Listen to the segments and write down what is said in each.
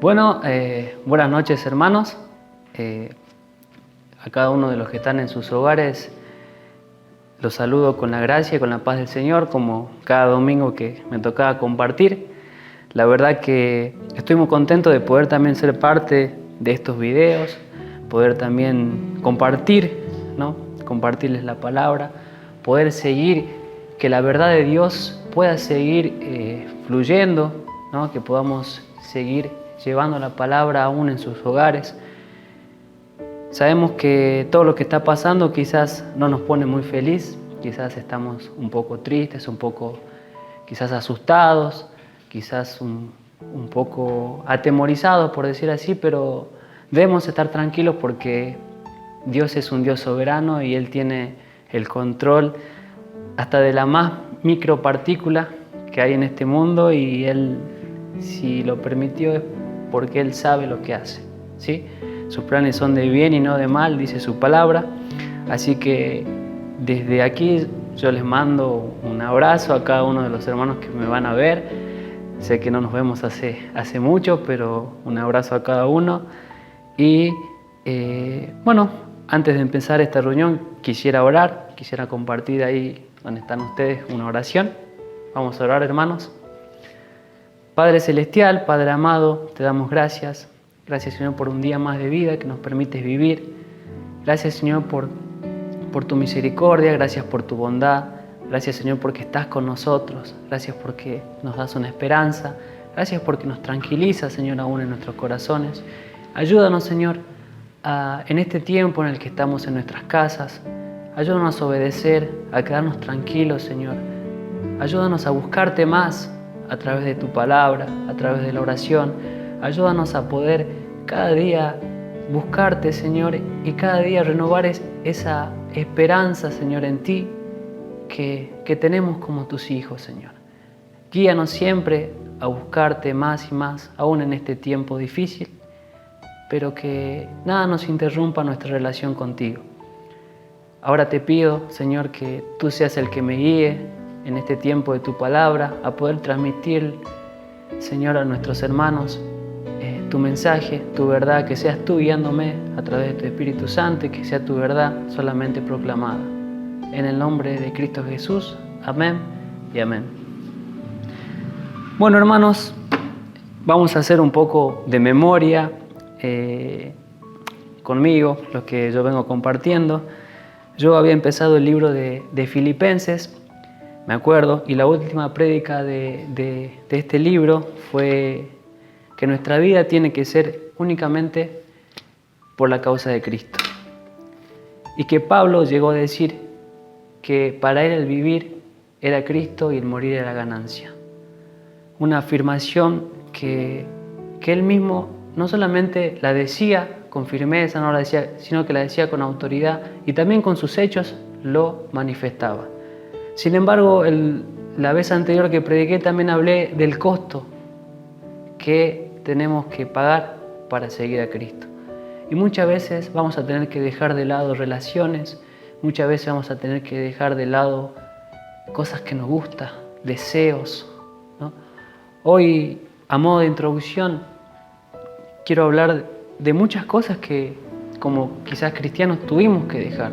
Bueno, buenas noches hermanos. A cada uno de los que están en sus hogares los saludo con la gracia y con la paz del Señor, como cada domingo que me tocaba compartir. La verdad que estoy muy contento de poder también ser parte de estos videos, poder también compartir, ¿no? Compartirles la palabra, poder seguir, que la verdad de Dios pueda seguir fluyendo, ¿no? Que podamos seguir llevando la palabra aún en sus hogares. Sabemos que todo lo que está pasando quizás no nos pone muy feliz, quizás estamos un poco tristes, un poco quizás asustados, quizás un poco atemorizados, por decir así, pero debemos estar tranquilos porque Dios es un Dios soberano y Él tiene el control hasta de la más micropartícula que hay en este mundo, y Él, si lo permitió, es porque Él sabe lo que hace, ¿sí? Sus planes son de bien y no de mal, dice su palabra. Así que desde aquí yo les mando un abrazo a cada uno de los hermanos que me van a ver. Sé que no nos vemos hace mucho, pero un abrazo a cada uno. Y bueno, antes de empezar esta reunión quisiera orar, quisiera compartir ahí donde están ustedes una oración. Vamos a orar, hermanos. Padre Celestial, Padre amado, te damos gracias. Gracias, Señor, por un día más de vida que nos permites vivir. Gracias, Señor, por tu misericordia. Gracias por tu bondad. Gracias, Señor, porque estás con nosotros. Gracias porque nos das una esperanza. Gracias porque nos tranquilizas, Señor, aún en nuestros corazones. Ayúdanos, Señor, en este tiempo en el que estamos en nuestras casas. Ayúdanos a obedecer, a quedarnos tranquilos, Señor. Ayúdanos a buscarte más a través de tu palabra, a través de la oración. Ayúdanos a poder cada día buscarte, Señor, y cada día renovar esa esperanza, Señor, en ti que tenemos como tus hijos, Señor. Guíanos siempre a buscarte más y más, aún en este tiempo difícil, pero que nada nos interrumpa nuestra relación contigo. Ahora te pido, Señor, que tú seas el que me guíe en este tiempo de tu palabra, a poder transmitir, Señor, a nuestros hermanos tu mensaje, tu verdad, que seas tú guiándome a través de tu Espíritu Santo y que sea tu verdad solamente proclamada. En el nombre de Cristo Jesús, amén y amén. Bueno, hermanos, vamos a hacer un poco de memoria conmigo, lo que yo vengo compartiendo. Yo había empezado el libro de Filipenses, me acuerdo, y la última prédica de este libro fue que nuestra vida tiene que ser únicamente por la causa de Cristo. Y que Pablo llegó a decir que para él el vivir era Cristo y el morir era ganancia. Una afirmación que él mismo no solamente la decía con firmeza, no la decía, sino que la decía con autoridad y también con sus hechos lo manifestaba. Sin embargo, la vez anterior que prediqué también hablé del costo que tenemos que pagar para seguir a Cristo. Y muchas veces vamos a tener que dejar de lado relaciones, muchas veces vamos a tener que dejar de lado cosas que nos gustan, deseos, ¿no? Hoy, a modo de introducción, quiero hablar de muchas cosas que como quizás cristianos tuvimos que dejar.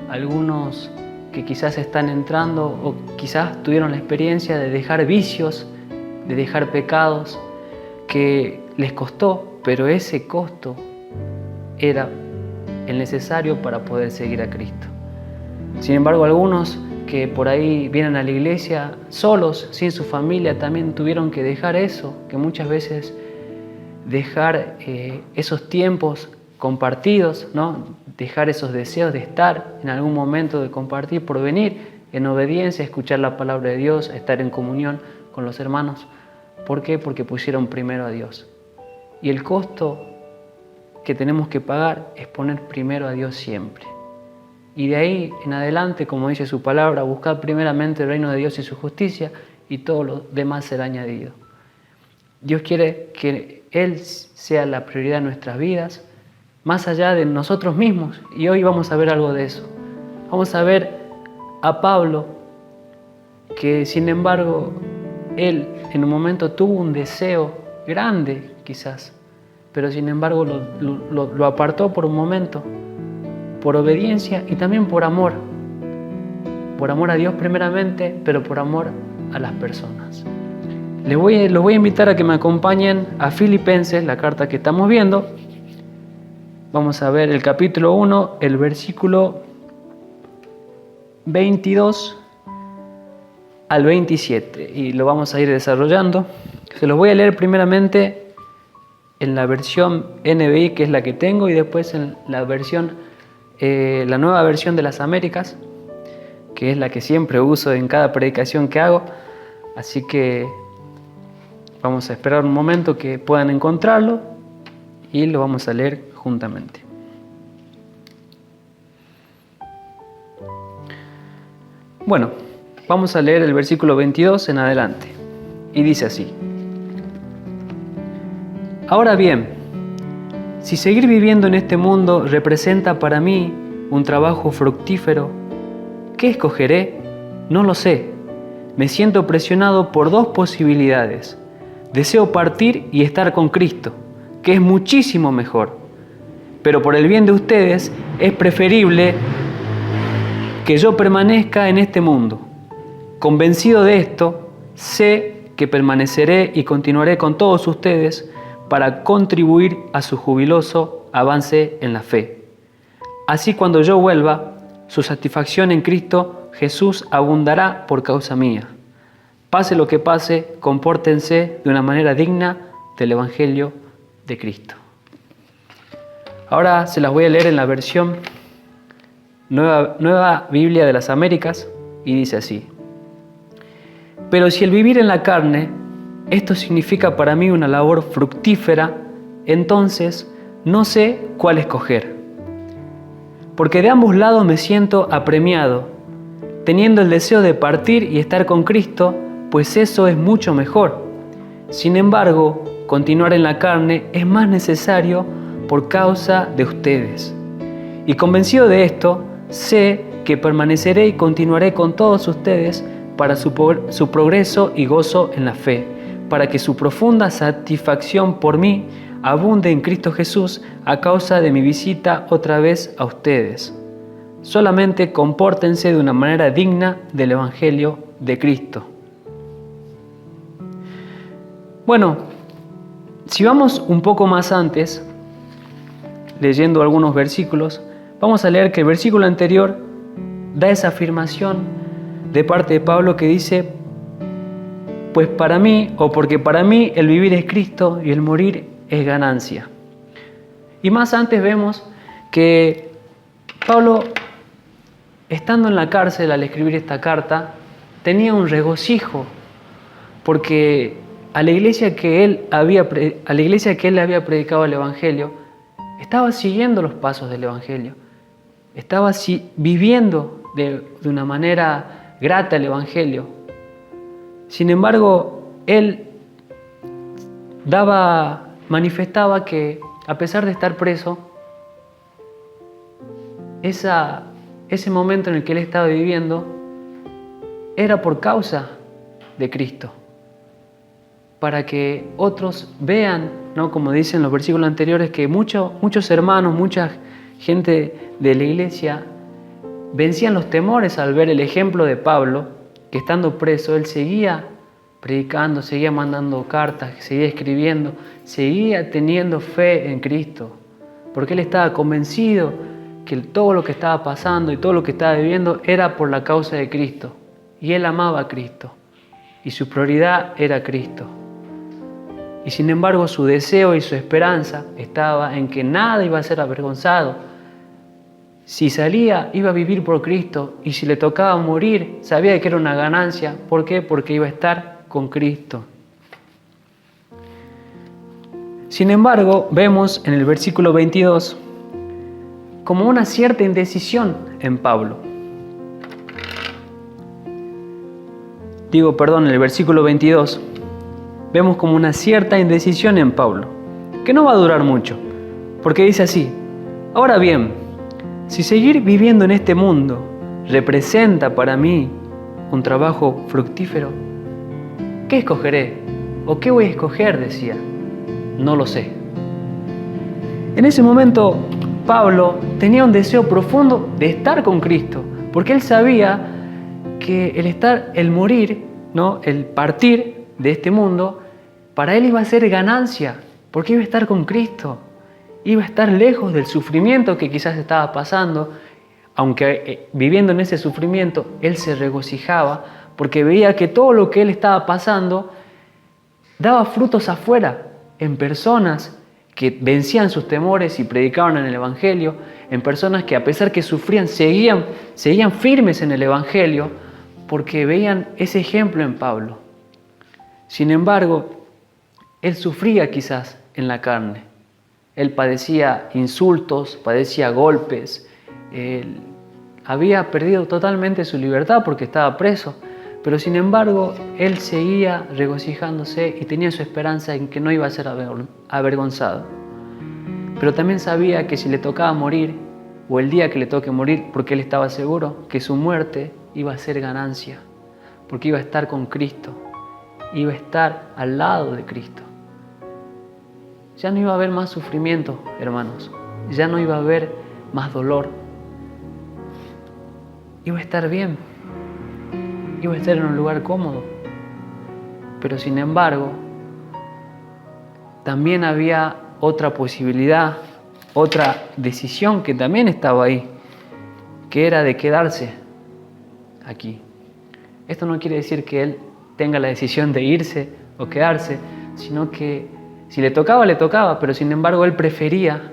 Algunos que quizás están entrando o quizás tuvieron la experiencia de dejar vicios, de dejar pecados que les costó, pero ese costo era el necesario para poder seguir a Cristo. Sin embargo, algunos que por ahí vienen a la iglesia solos, sin su familia, también tuvieron que dejar eso, que muchas veces dejar esos tiempos compartidos, ¿no? Dejar esos deseos de estar en algún momento, de compartir, por venir en obediencia, escuchar la palabra de Dios, estar en comunión con los hermanos. ¿Por qué? Porque pusieron primero a Dios. Y el costo que tenemos que pagar es poner primero a Dios siempre. Y de ahí en adelante, como dice su palabra, buscar primeramente el reino de Dios y su justicia, y todo lo demás será añadido. Dios quiere que Él sea la prioridad de nuestras vidas, más allá de nosotros mismos. Y hoy vamos a ver algo de eso. Vamos a ver a Pablo, que sin embargo, él en un momento tuvo un deseo grande quizás, pero sin embargo lo apartó por un momento, por obediencia y también por amor a Dios primeramente, pero por amor a las personas. Los voy a invitar a que me acompañen a Filipenses, la carta que estamos viendo. Vamos a ver el capítulo 1, el versículo 22 al 27, y lo vamos a ir desarrollando. Se los voy a leer primeramente en la versión NBI, que es la que tengo, y después en la nueva versión de las Américas, que es la que siempre uso en cada predicación que hago. Así que vamos a esperar un momento que puedan encontrarlo y lo vamos a leer juntamente. Bueno, vamos a leer el versículo 22 en adelante. Y dice así: Ahora bien, si seguir viviendo en este mundo representa para mí un trabajo fructífero, ¿qué escogeré? No lo sé. Me siento presionado por dos posibilidades. Deseo partir y estar con Cristo, que es muchísimo mejor. Pero por el bien de ustedes es preferible que yo permanezca en este mundo. Convencido de esto, sé que permaneceré y continuaré con todos ustedes para contribuir a su jubiloso avance en la fe. Así, cuando yo vuelva, su satisfacción en Cristo Jesús abundará por causa mía. Pase lo que pase, compórtense de una manera digna del Evangelio de Cristo. Ahora se las voy a leer en la versión Nueva Biblia de las Américas, y dice así: Pero si el vivir en la carne, esto significa para mí una labor fructífera, entonces no sé cuál escoger. Porque de ambos lados me siento apremiado, teniendo el deseo de partir y estar con Cristo, pues eso es mucho mejor. Sin embargo, continuar en la carne es más necesario por causa de ustedes. Y convencido de esto, sé que permaneceré y continuaré con todos ustedes para su progreso y gozo en la fe, para que su profunda satisfacción por mí abunde en Cristo Jesús a causa de mi visita otra vez a ustedes. Solamente compórtense de una manera digna del Evangelio de Cristo. Bueno, si vamos un poco más antes, leyendo algunos versículos, vamos a leer que el versículo anterior da esa afirmación de parte de Pablo que dice: pues para mí, o porque para mí el vivir es Cristo y el morir es ganancia. Y más antes vemos que Pablo, estando en la cárcel al escribir esta carta, tenía un regocijo, porque a la iglesia que él había predicado el Evangelio, estaba siguiendo los pasos del Evangelio, estaba viviendo de una manera grata el Evangelio. Sin embargo, él manifestaba que, a pesar de estar preso, ese momento en el que él estaba viviendo era por causa de Cristo, para que otros vean, ¿no? Como dicen los versículos anteriores, que muchos hermanos, mucha gente de la iglesia vencían los temores al ver el ejemplo de Pablo, que estando preso, él seguía predicando, seguía mandando cartas, seguía escribiendo, seguía teniendo fe en Cristo, porque él estaba convencido que todo lo que estaba pasando y todo lo que estaba viviendo era por la causa de Cristo, y él amaba a Cristo, y su prioridad era Cristo. Y sin embargo, su deseo y su esperanza estaba en que nada iba a ser avergonzado. Si salía, iba a vivir por Cristo, y si le tocaba morir, sabía que era una ganancia. ¿Por qué? Porque iba a estar con Cristo. Sin embargo, vemos en el versículo 22 como una cierta indecisión en Pablo. En el versículo 22 vemos como una cierta indecisión en Pablo, que no va a durar mucho, porque dice así: ahora bien, si seguir viviendo en este mundo representa para mí un trabajo fructífero, ¿qué escogeré? ¿O qué voy a escoger?, decía. No lo sé. En ese momento, Pablo tenía un deseo profundo de estar con Cristo, porque él sabía que el morir, ¿no? El partir de este mundo, para él iba a ser ganancia, porque iba a estar con Cristo, iba a estar lejos del sufrimiento que quizás estaba pasando, aunque viviendo en ese sufrimiento, él se regocijaba, porque veía que todo lo que él estaba pasando daba frutos afuera, en personas que vencían sus temores y predicaban en el Evangelio, en personas que a pesar que sufrían, seguían firmes en el Evangelio, porque veían ese ejemplo en Pablo. Sin embargo, él sufría quizás en la carne. Él padecía insultos, padecía golpes, él había perdido totalmente su libertad porque estaba preso, pero sin embargo, él seguía regocijándose y tenía su esperanza en que no iba a ser avergonzado. Pero también sabía que si le tocaba morir, o el día que le toque morir, porque él estaba seguro que su muerte iba a ser ganancia, porque iba a estar con Cristo, iba a estar al lado de Cristo. Ya no iba a haber más sufrimiento, hermanos, ya no iba a haber más dolor. Iba a estar bien, iba a estar en un lugar cómodo, pero sin embargo, también había otra posibilidad, otra decisión que también estaba ahí, que era de quedarse aquí. Esto no quiere decir que él tenga la decisión de irse o quedarse, sino que si le tocaba, pero sin embargo él prefería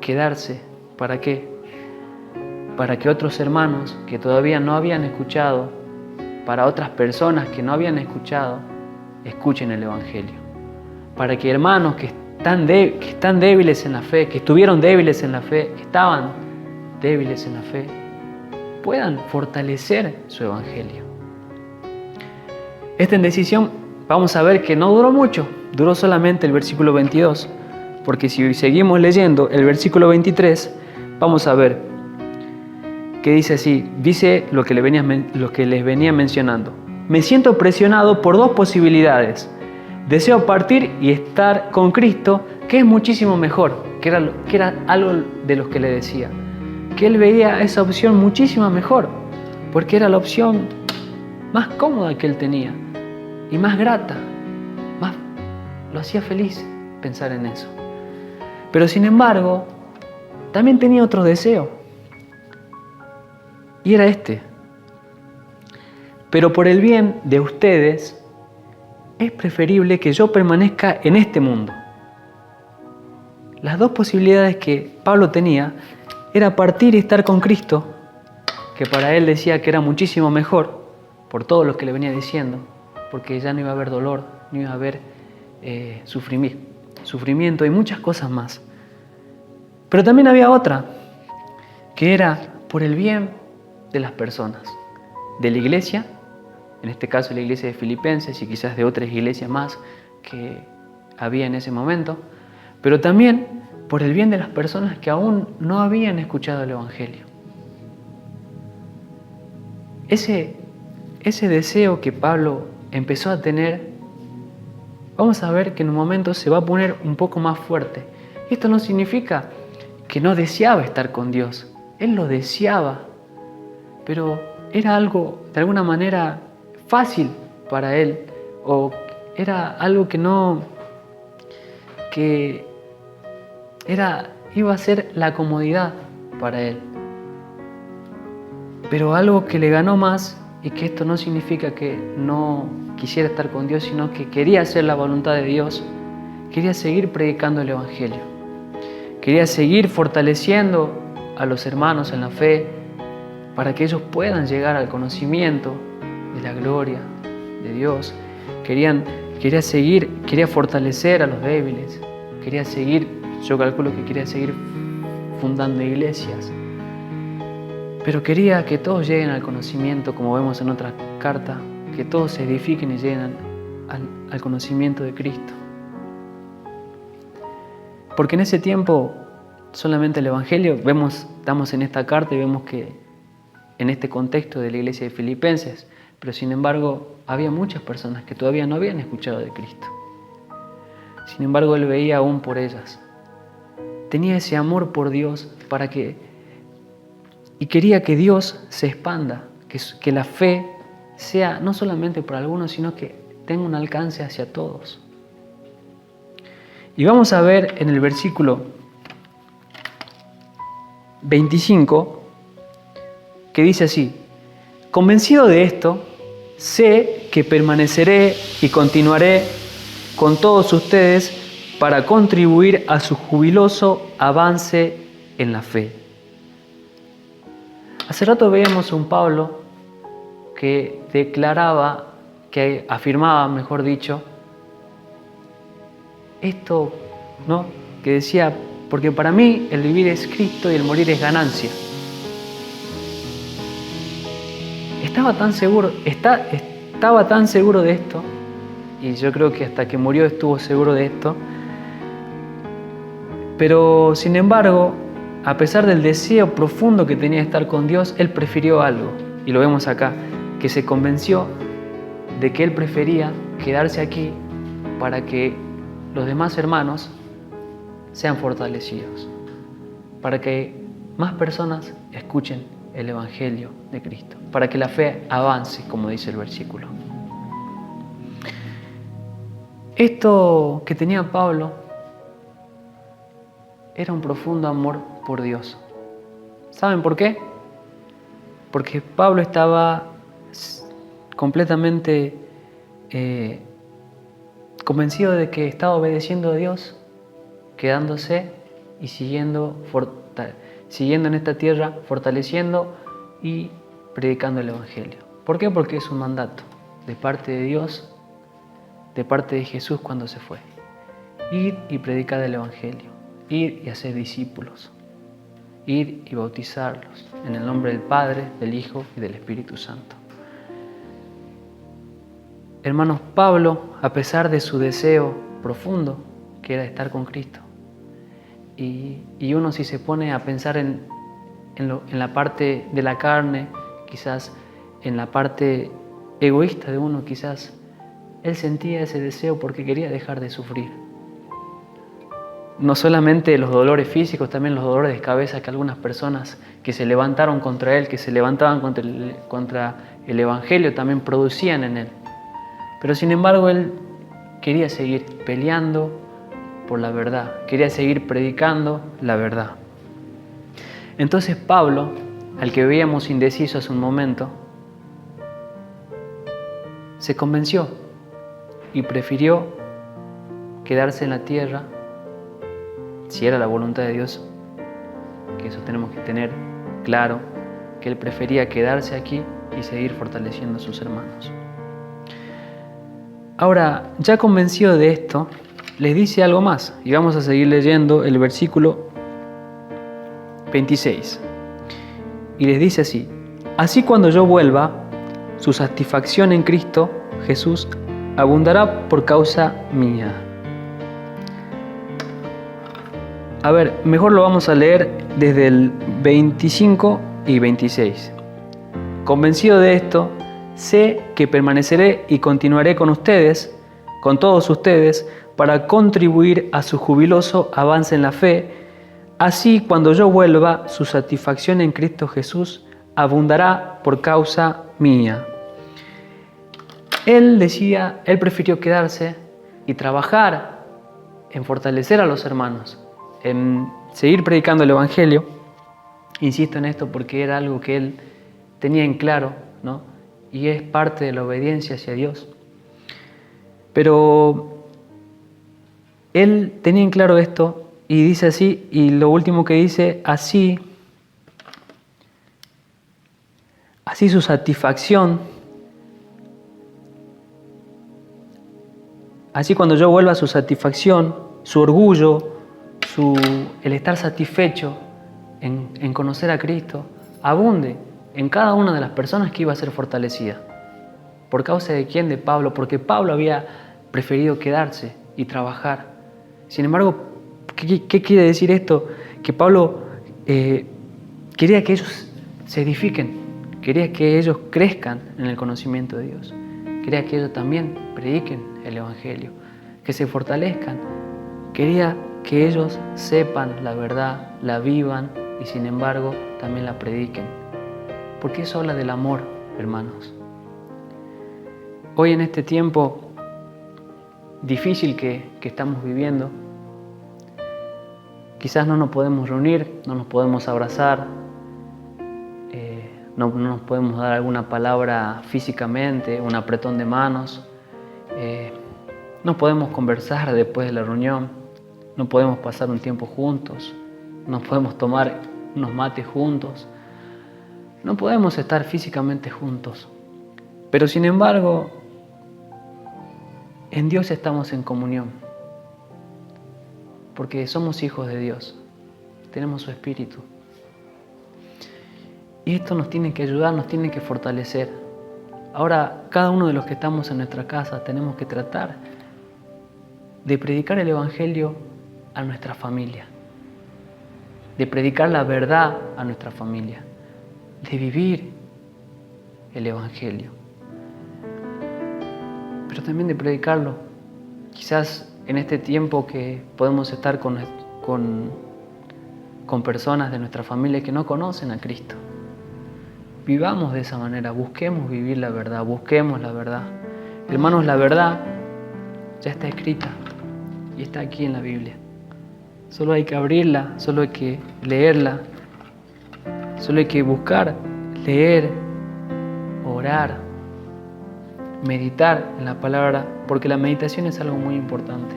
quedarse. ¿Para qué? Para que otros hermanos que todavía no habían escuchado, para otras personas que no habían escuchado, escuchen el Evangelio. Para que hermanos que están débiles en la fe, que estuvieron débiles en la fe, que estaban débiles en la fe, puedan fortalecer su Evangelio. Esta indecisión vamos a ver que no duró mucho, duró solamente el versículo 22, porque si seguimos leyendo el versículo 23, vamos a ver que dice así, dice lo que les venía mencionando. Me siento presionado por dos posibilidades. Deseo partir y estar con Cristo, que es muchísimo mejor, que era algo de los que le decía. Que él veía esa opción muchísimo mejor, porque era la opción más cómoda que él tenía y más grata, lo hacía feliz pensar en eso. Pero sin embargo, también tenía otro deseo, y era este. Pero por el bien de ustedes, es preferible que yo permanezca en este mundo. Las dos posibilidades que Pablo tenía era partir y estar con Cristo, que para él decía que era muchísimo mejor, por todo lo que le venía diciendo, porque ya no iba a haber dolor, no iba a haber sufrimiento y muchas cosas más. Pero también había otra, que era por el bien de las personas, de la iglesia, en este caso la iglesia de Filipenses y quizás de otras iglesias más que había en ese momento, pero también por el bien de las personas que aún no habían escuchado el Evangelio. Ese deseo que Pablo empezó a tener, vamos a ver que en un momento se va a poner un poco más fuerte. Y esto no significa que no deseaba estar con Dios. Él lo deseaba, pero era algo de alguna manera fácil para él, o era algo iba a ser la comodidad para él. Pero algo que le ganó más, y que esto no significa que no quisiera estar con Dios, sino que quería hacer la voluntad de Dios, quería seguir predicando el Evangelio, quería seguir fortaleciendo a los hermanos en la fe para que ellos puedan llegar al conocimiento de la gloria de Dios. Quería fortalecer a los débiles, yo calculo que quería seguir fundando iglesias. Pero quería que todos lleguen al conocimiento, como vemos en otra carta, que todos se edifiquen y lleguen al conocimiento de Cristo. Porque en ese tiempo solamente el Evangelio, estamos en esta carta y vemos que en este contexto de la iglesia de Filipenses, pero sin embargo había muchas personas que todavía no habían escuchado de Cristo. Sin embargo, él veía aún por ellas. Tenía ese amor por Dios y quería que Dios se expanda, que la fe sea no solamente para algunos, sino que tenga un alcance hacia todos. Y vamos a ver en el versículo 25, que dice así: convencido de esto, sé que permaneceré y continuaré con todos ustedes para contribuir a su jubiloso avance en la fe. Hace rato veíamos a un Pablo que declaraba, que afirmaba, mejor dicho, esto, ¿no? Que decía, porque para mí el vivir es Cristo y el morir es ganancia. Estaba tan seguro de esto, y yo creo que hasta que murió estuvo seguro de esto, pero sin embargo, a pesar del deseo profundo que tenía de estar con Dios, él prefirió algo, y lo vemos acá, que se convenció de que él prefería quedarse aquí para que los demás hermanos sean fortalecidos, para que más personas escuchen el Evangelio de Cristo, para que la fe avance, como dice el versículo. Esto que tenía Pablo era un profundo amor por Dios. ¿Saben por qué? Porque Pablo estaba completamente convencido de que estaba obedeciendo a Dios, quedándose y siguiendo en esta tierra, fortaleciendo y predicando el Evangelio. ¿Por qué? Porque es un mandato de parte de Dios, de parte de Jesús cuando se fue. Ir y predicar el Evangelio, ir y hacer discípulos, ir y bautizarlos en el nombre del Padre, del Hijo y del Espíritu Santo. Hermanos, Pablo, a pesar de su deseo profundo, que era estar con Cristo, y uno si se pone a pensar en la parte de la carne, quizás en la parte egoísta de uno, quizás él sentía ese deseo porque quería dejar de sufrir. No solamente los dolores físicos, también los dolores de cabeza que algunas personas que se levantaron contra él, que se levantaban contra el Evangelio, también producían en él. Pero sin embargo, él quería seguir peleando por la verdad, quería seguir predicando la verdad. Entonces Pablo, al que veíamos indeciso hace un momento, se convenció y prefirió quedarse en la tierra, si era la voluntad de Dios, que eso tenemos que tener claro, que él prefería quedarse aquí y seguir fortaleciendo a sus hermanos. Ahora, ya convencido de esto, les dice algo más, y vamos a seguir leyendo el versículo 26. Y les dice así: así cuando yo vuelva, su satisfacción en Cristo Jesús abundará por causa mía. A ver, mejor lo vamos a leer desde el 25 y 26. Convencido de esto, sé que permaneceré y continuaré con ustedes, con todos ustedes, para contribuir a su jubiloso avance en la fe. Así, cuando yo vuelva, su satisfacción en Cristo Jesús abundará por causa mía. Él prefirió quedarse y trabajar en fortalecer a los hermanos, en seguir predicando el Evangelio. Insisto en esto porque era algo que él tenía en claro, ¿no? Y es parte de la obediencia hacia Dios. Pero él tenía en claro esto y dice así, y lo último que dice, así su satisfacción, así cuando yo vuelva, su satisfacción, su orgullo, el estar satisfecho en conocer a Cristo, abunde en cada una de las personas que iba a ser fortalecida. ¿Por causa de quién? De Pablo, porque Pablo había preferido quedarse y trabajar. Sin embargo, ¿qué quiere decir esto? Que Pablo quería que ellos se edifiquen, quería que ellos crezcan en el conocimiento de Dios, quería que ellos también prediquen el Evangelio, que se fortalezcan Quería que ellos sepan la verdad, la vivan y sin embargo también la prediquen. Porque eso habla del amor, hermanos. Hoy en este tiempo difícil que estamos viviendo, quizás no nos podemos reunir, no nos podemos abrazar, no nos podemos dar alguna palabra físicamente, un apretón de manos, no podemos conversar después de la reunión, no podemos pasar un tiempo juntos, no podemos tomar unos mates juntos, no podemos estar físicamente juntos. Pero sin embargo, en Dios estamos en comunión, porque somos hijos de Dios, tenemos su Espíritu. Y esto nos tiene que ayudar, nos tiene que fortalecer. Ahora, cada uno de los que estamos en nuestra casa tenemos que tratar de predicar el Evangelio a nuestra familia, de predicar la verdad a nuestra familia, de vivir el Evangelio, pero también de predicarlo. Quizás en este tiempo que podemos estar con personas de nuestra familia que no conocen a Cristo, vivamos de esa manera, busquemos vivir la verdad, busquemos la verdad. Hermanos, la verdad ya está escrita y está aquí en la Biblia. Solo hay que abrirla, solo hay que leerla, solo hay que buscar, leer, orar, meditar en la palabra, porque la meditación es algo muy importante.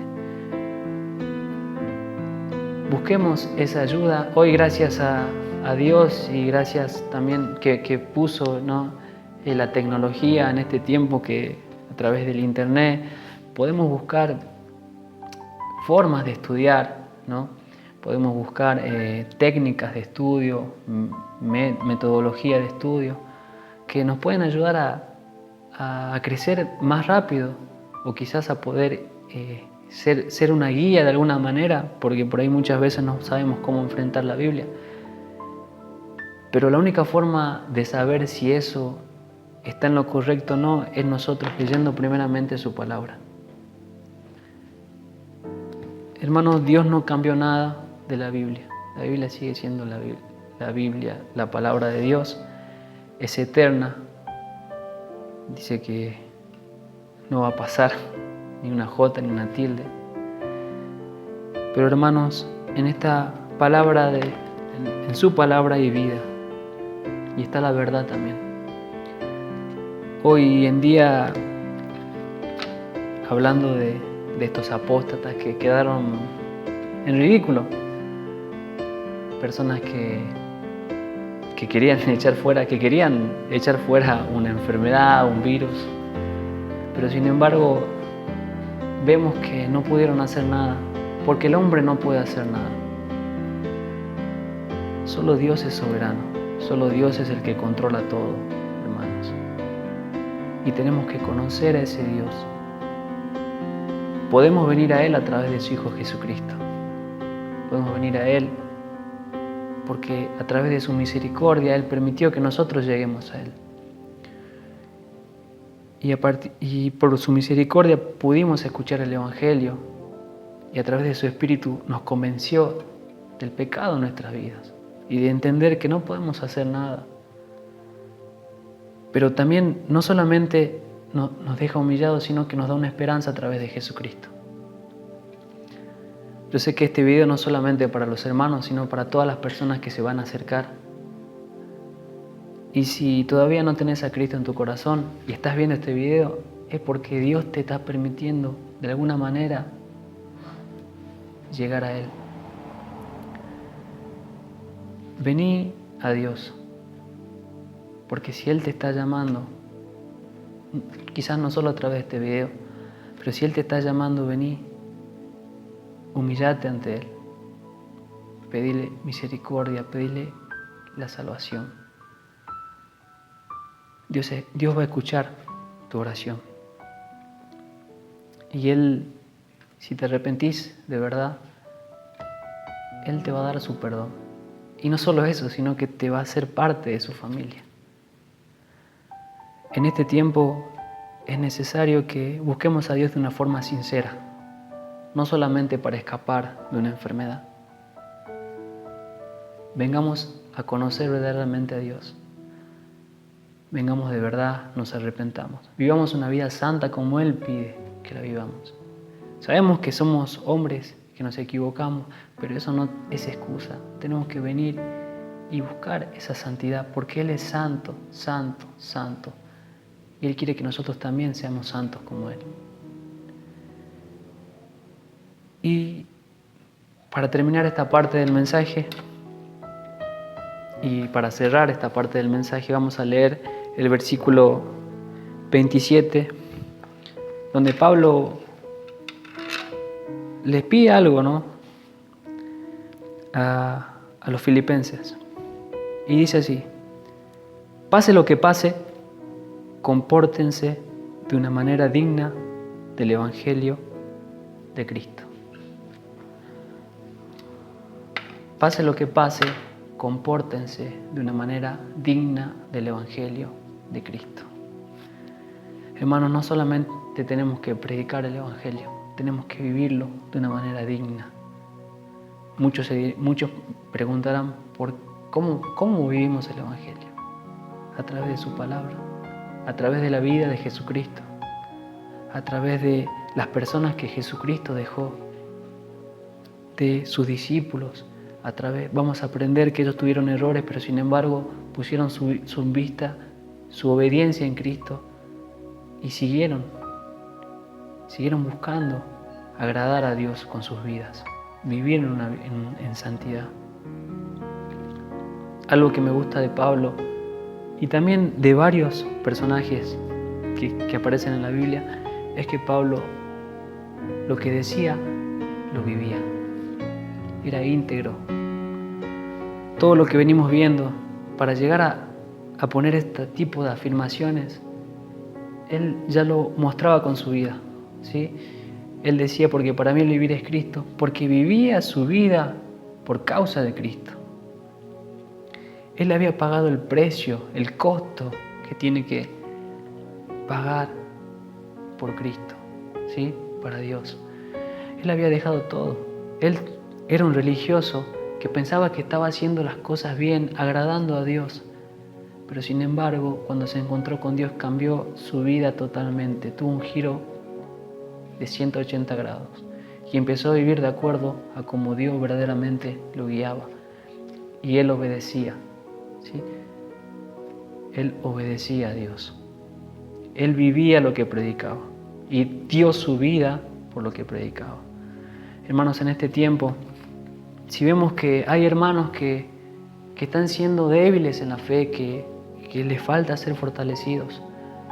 Busquemos esa ayuda. Hoy, gracias a Dios y gracias también que puso, ¿no?, la tecnología en este tiempo, que a través del internet podemos buscar formas de estudiar, ¿no? Podemos buscar técnicas de estudio, metodología de estudio que nos pueden ayudar a crecer más rápido, o quizás a poder ser una guía de alguna manera, porque por ahí muchas veces no sabemos cómo enfrentar la Biblia. Pero la única forma de saber si eso está en lo correcto o no es nosotros leyendo primeramente su palabra. Hermanos, Dios no cambió nada de la Biblia. La Biblia sigue siendo la Biblia, la palabra de Dios. Es eterna. Dice que no va a pasar ni una jota ni una tilde. Pero hermanos, en esta palabra, en su palabra hay vida. Y está la verdad también. Hoy en día, hablando de estos apóstatas que quedaron en ridículo, personas que querían echar fuera una enfermedad, un virus, pero sin embargo vemos que no pudieron hacer nada, porque el hombre no puede hacer nada. Solo Dios es soberano, solo Dios es el que controla todo, hermanos. Y tenemos que conocer a ese Dios. Podemos venir a Él a través de su Hijo Jesucristo. Podemos venir a Él porque a través de su misericordia Él permitió que nosotros lleguemos a Él. Y por su misericordia pudimos escuchar el Evangelio, y a través de su Espíritu nos convenció del pecado en nuestras vidas y de entender que no podemos hacer nada. Pero también no solamente nos deja humillados, sino que nos da una esperanza a través de Jesucristo. Yo sé que este video no es solamente para los hermanos, sino para todas las personas que se van a acercar. Y si todavía no tenés a Cristo en tu corazón y estás viendo este video, es porque Dios te está permitiendo de alguna manera llegar a Él. Vení a Dios, porque si Él te está llamando, quizás no solo a través de este video, pero si Él te está llamando, vení, humillate ante Él, pedile misericordia, pedile la salvación. Dios va a escuchar tu oración. Y Él, si te arrepentís de verdad, Él te va a dar su perdón. Y no solo eso, sino que te va a hacer parte de su familia. En este tiempo es necesario que busquemos a Dios de una forma sincera. no solamente para escapar de una enfermedad. Vengamos a conocer verdaderamente a Dios. Vengamos de verdad, nos arrepentamos. Vivamos una vida santa como Él pide que la vivamos. Sabemos que somos hombres, que nos equivocamos, pero eso no es excusa. Tenemos que venir y buscar esa santidad, porque Él es santo, santo, santo. Y Él quiere que nosotros también seamos santos como Él. Y para terminar esta parte del mensaje, y para cerrar esta parte del mensaje, vamos a leer el versículo 27, donde Pablo les pide algo, ¿no? a los filipenses. Y dice así: pase lo que pase, compórtense de una manera digna del Evangelio de Cristo. Pase lo que pase, compórtense de una manera digna del Evangelio de Cristo. Hermanos, no solamente tenemos que predicar el Evangelio, tenemos que vivirlo de una manera digna. Muchos preguntarán por cómo vivimos el Evangelio. A través de su palabra, a través de la vida de Jesucristo, a través de las personas que Jesucristo dejó, de sus discípulos. Vamos a aprender que ellos tuvieron errores, pero sin embargo pusieron su vista, su obediencia en Cristo y siguieron buscando agradar a Dios con sus vidas, vivieron en santidad. Algo que me gusta de Pablo y también de varios personajes que aparecen en la Biblia es que Pablo lo que decía lo vivía, era íntegro. Todo lo que venimos viendo, para llegar a poner este tipo de afirmaciones, él ya lo mostraba con su vida, ¿sí? Él decía: porque para mí el vivir es Cristo, porque vivía su vida por causa de Cristo. Él había pagado el precio, el costo que tiene que pagar por Cristo, ¿sí? Para Dios. Él había dejado todo. Él era un religioso que pensaba que estaba haciendo las cosas bien, agradando a Dios. Pero sin embargo, cuando se encontró con Dios, cambió su vida totalmente. Tuvo un giro de 180 grados y empezó a vivir de acuerdo a cómo Dios verdaderamente lo guiaba. Y él obedecía, ¿sí? Él obedecía a Dios. Él vivía lo que predicaba y dio su vida por lo que predicaba. Hermanos, en este tiempo, si vemos que hay hermanos que están siendo débiles en la fe, que les falta ser fortalecidos,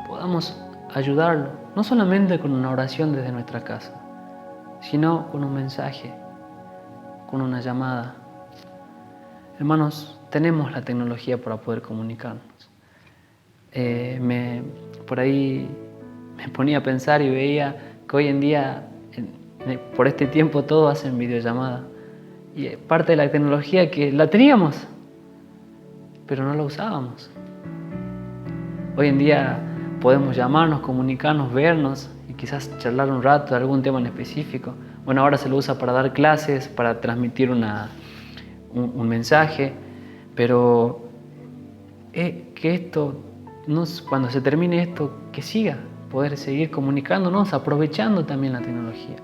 podamos ayudarlo, no solamente con una oración desde nuestra casa, sino con un mensaje, con una llamada. Hermanos, tenemos la tecnología para poder comunicarnos. Por ahí me ponía a pensar y veía que hoy en día, por este tiempo, todos hacen videollamada. Y parte de la tecnología que la teníamos, pero no la usábamos. Hoy en día podemos llamarnos, comunicarnos, vernos y quizás charlar un rato de algún tema en específico. Bueno, ahora se lo usa para dar clases, para transmitir un mensaje, pero que esto, cuando se termine esto, que siga, poder seguir comunicándonos, aprovechando también la tecnología,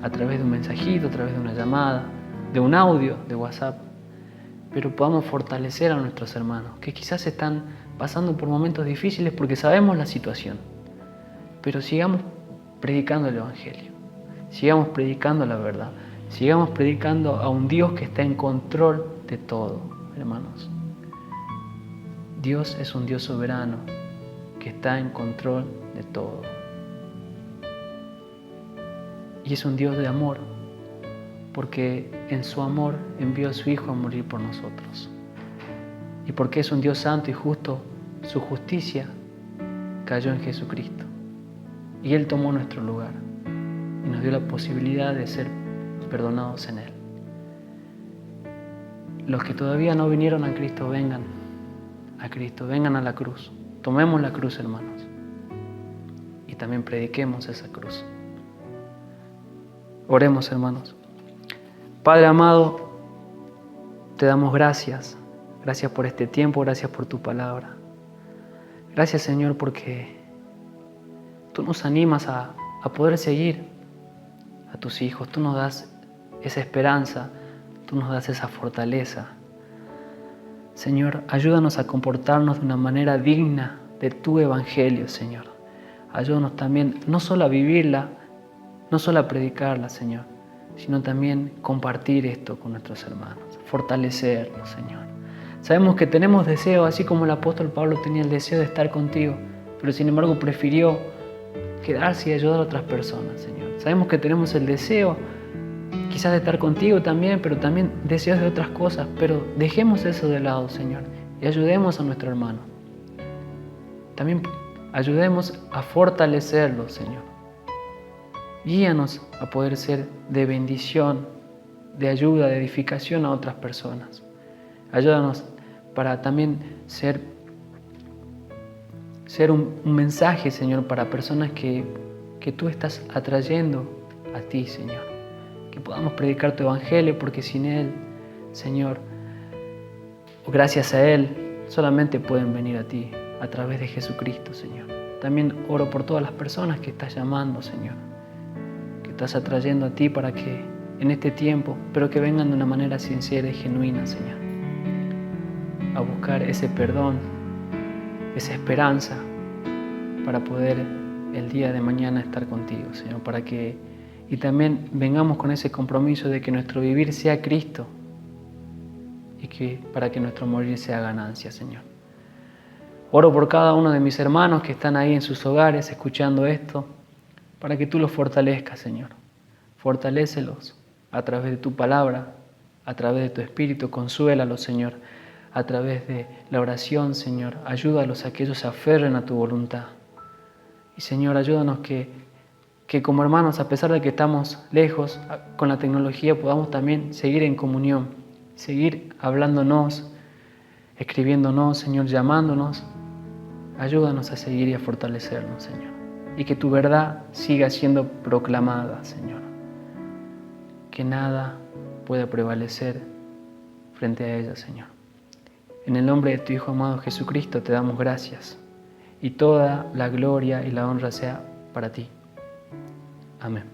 a través de un mensajito, a través de una llamada, de un audio, de WhatsApp, pero podamos fortalecer a nuestros hermanos, que quizás están pasando por momentos difíciles porque sabemos la situación, pero sigamos predicando el Evangelio, sigamos predicando la verdad, sigamos predicando a un Dios que está en control de todo, hermanos. Dios es un Dios soberano que está en control de todo. Y es un Dios de amor, porque en su amor envió a su Hijo a morir por nosotros. Y porque es un Dios santo y justo, su justicia cayó en Jesucristo. Y Él tomó nuestro lugar y nos dio la posibilidad de ser perdonados en Él. Los que todavía no vinieron a Cristo, vengan a Cristo, vengan a la cruz. Tomemos la cruz, hermanos, y también prediquemos esa cruz. Oremos, hermanos. Padre amado, te damos gracias. Gracias por este tiempo, gracias por tu palabra. Gracias, Señor, porque tú nos animas a poder seguir a tus hijos. Tú nos das esa esperanza, tú nos das esa fortaleza. Señor, ayúdanos a comportarnos de una manera digna de tu evangelio, Señor. Ayúdanos también no solo a vivirla, no solo a predicarla, Señor, sino también compartir esto con nuestros hermanos, fortalecerlos, Señor. Sabemos que tenemos deseo, así como el apóstol Pablo tenía el deseo de estar contigo, pero sin embargo prefirió quedarse y ayudar a otras personas, Señor. Sabemos que tenemos el deseo quizás de estar contigo también, pero también deseos de otras cosas, pero dejemos eso de lado, Señor, y ayudemos a nuestro hermano. También ayudemos a fortalecerlo, Señor. Guíanos a poder ser de bendición, de ayuda, de edificación a otras personas. Ayúdanos para también ser un mensaje, Señor, para personas que tú estás atrayendo a ti, Señor. Que podamos predicar tu evangelio, porque sin Él, Señor, o gracias a Él, solamente pueden venir a ti a través de Jesucristo, Señor. También oro por todas las personas que estás llamando, Señor, que estás atrayendo a ti para que en este tiempo, pero que vengan de una manera sincera y genuina, Señor, a buscar ese perdón, esa esperanza para poder el día de mañana estar contigo, Señor, y también vengamos con ese compromiso de que nuestro vivir sea Cristo y para que nuestro morir sea ganancia, Señor. Oro por cada uno de mis hermanos que están ahí en sus hogares escuchando esto, para que tú los fortalezcas, Señor. Fortalécelos a través de tu palabra, a través de tu Espíritu. Consuélalos, Señor, a través de la oración, Señor. Ayúdalos a que ellos se aferren a tu voluntad. Y, Señor, ayúdanos que como hermanos, a pesar de que estamos lejos con la tecnología, podamos también seguir en comunión, seguir hablándonos, escribiéndonos, Señor, llamándonos. Ayúdanos a seguir y a fortalecernos, Señor. Y que tu verdad siga siendo proclamada, Señor. Que nada pueda prevalecer frente a ella, Señor. En el nombre de tu Hijo amado Jesucristo te damos gracias. Y toda la gloria y la honra sea para ti. Amén.